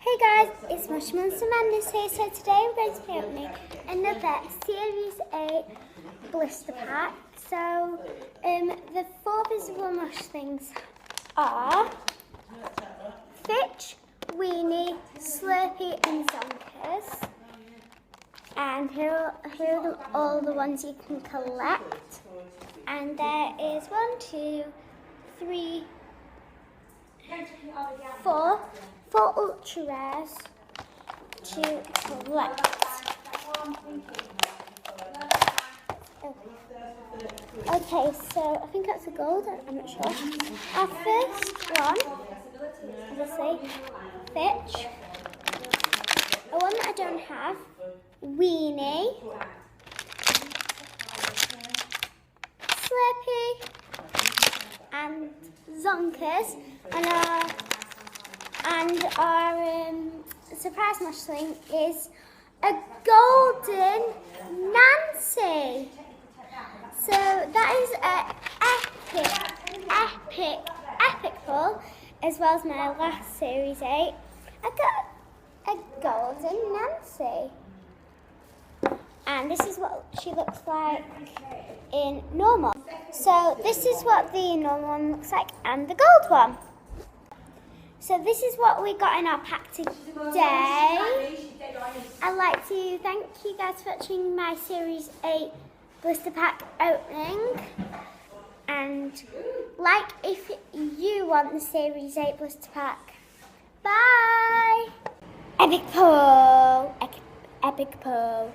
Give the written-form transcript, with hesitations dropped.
Hey guys, it's MoshiMonsters here. So today we're going to be opening another Series 8 blister pack. So the four visible mush things are Fitch, Weenie, Slurpee and Zonkers. And here are all the ones you can collect. And there is 4 ultra rares to collect. Okay, so I think that's a gold, I'm not sure. Our first one, obviously, Fitch. A one that I don't have, Weenie, Slurpee, and Zonkers, and our surprise mush thing is a golden Nancy. So that is an epic pull, as well as my last Series 8. I got a golden Nancy. And this is what she looks like in normal. So this is what the normal one looks like and the gold one. So this is what we got in our pack today. I'd like to thank you guys for watching my Series 8 blister pack opening. And like if you want the Series 8 blister pack. Bye! Epic pull! Epic pull.